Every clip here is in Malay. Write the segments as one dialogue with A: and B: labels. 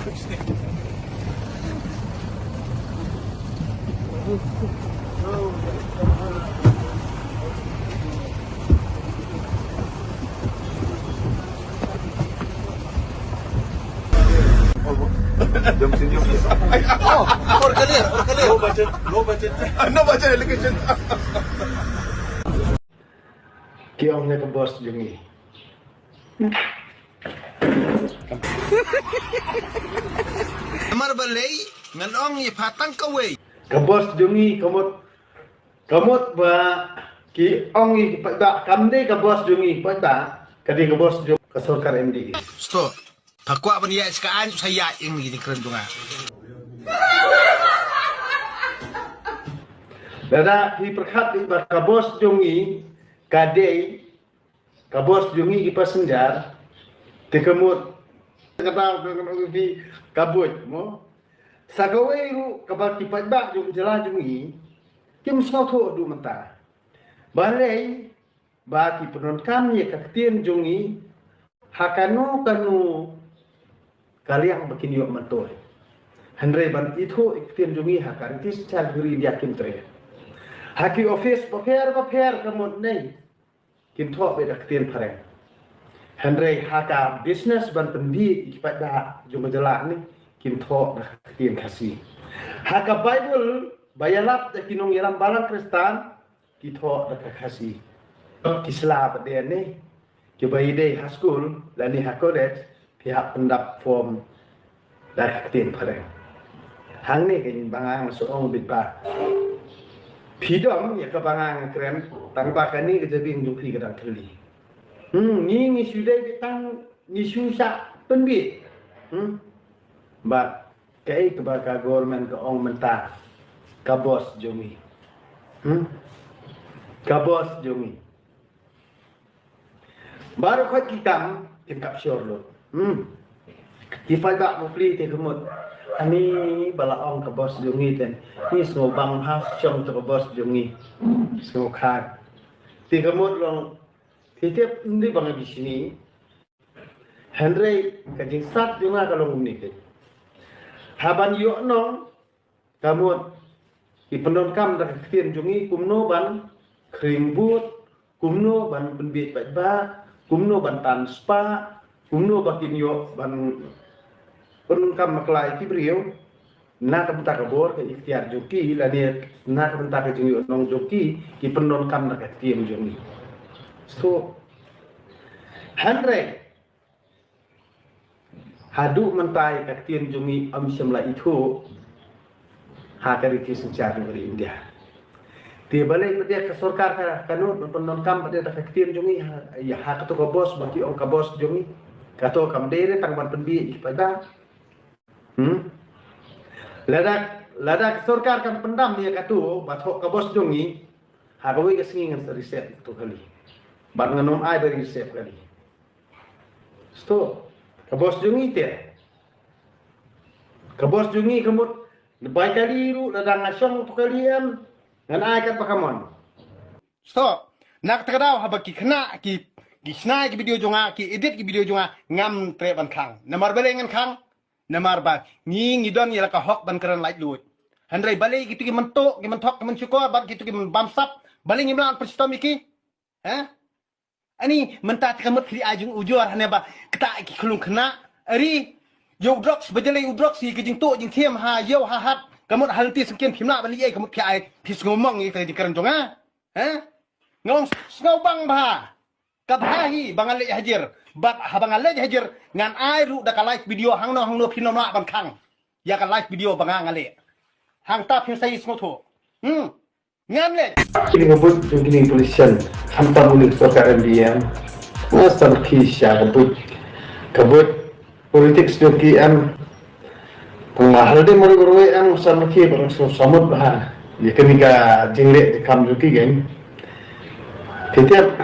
A: Jom senyum.
B: Oh, orkalir.
A: No budget. No budget allocation.
C: Kiongnya ke bos jungi.
B: Amar balai ngan ong ye patang kawai.
C: Ke bos jungi kamut ba ki ongi pada kamde ke bos jungi pada kadi ke bos jungi ke Sorkar MD.
B: Stop. Pakwa ban ya sekaan saya yang gini keren tunga.
C: Dada hi perkat di ke bos jungi kade ke bos jungi ki pasenjar tikemut kata di kabut mo sagawe ru kabal ki pada jung jela jungi kim sauto du menta balai ba ki penonkan ye kaktian jungi hakanu kanu kaliang makin yuk mantoy Henry ban itu iktin jungi hakar itu secara guri yakin tre haki office paper kamut nei kin thok be daktin pare Henry haka business ban pendi pada juma jelah ni kin thok daktin kasih haka bible bayalap da kinong yalam balang kristan ki thok dak kasih kisla pada ni ki bayide high school lani college pihak pendap form dah ketin pada hang ni kan bangang soong bitpa pidom ya ke bangang keren tanpa kani kejadian jumpi kadang kali ni sudah bitang ni susah penbit but kai ke baka government ke ong mentah ka bos jumi ka bos jumi baru kau kitam tingkap sure lo Kifai bak mupli te kemut. Ani balaong ke bos jungi ten. Ni semua bang has chong ke bos jungi. Semua khat. Te kemut long tiap ni bang di sini. Henry kajing sat junga kalong ni ke. Haban yo nong kamut ki pendon kam dak kien jungi kumno ban kringbut kumno ban penbit ba kumno ban tan spa kumno bakin yo ban pun kam maklai ki brio na ka bentar kabor ke ikhtiar joki la dia na ka bentar ke jungi nong joki ki pendon kam na ka tiem jungi so Henry hadu mentai ka tiem jungi am semla itu ha kari ki sencari dari India dia balik dia ke Sorkar kanun pendon kam dia ka tiem jungi ya ha ka to ka bos bagi ong ka bos jungi kato kam dere tangman penbi pada ladak Sorkar kan pendam dia katu bathok ka bos jungi hagawi ka singin sa reset tu kali bat nganom ai beri reset kali sto ka bos jungi te ka bos jungi kamut lebai kali ru ladang ngasong tu kalian ngan ai kan pakamon
B: Stop. Nak takadaw habaki kena ki snai ki video jonga ki edit ki video jonga ngam tre ban khang namar bale ngan khang namar ba ngi don yela ka hok ban kran light lut handrai bale gitu ki mentok ki mentok ki mensyukur bat gitu ki bamsap bale ngi mlan perstom iki ani mentat kamut kri ajung ujur hane ba kata ki khulung kena ari yo drugs bajale drugs ki jing to jing thiam ha yo ha hat kamut halti sengkian phimna bali ai kamut ki ai phis ngomong ki ka kran jonga ngong ngau bang ba Kadhahi bangalej hajar, bat bangalej hajar ngan ai ru da ka live video hangno phino na ban khang. Ya ka live video bangangale. Hang ta phin sai smotho. Ngan le.
C: Ini ngebut begini polisian hampa mulik Sorkar MDM. Asal kisah kebut politik sedoki pemahal deh mulai berwe sama ki barang samut bah. Ya kenika jingle kam juki geng. Setiap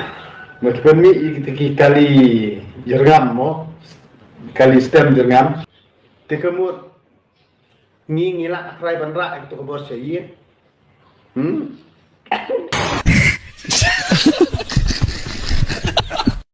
C: macam ni kali jerngam mo kali stem jerngam tekemut ngilak akrai banra itu ke bos saya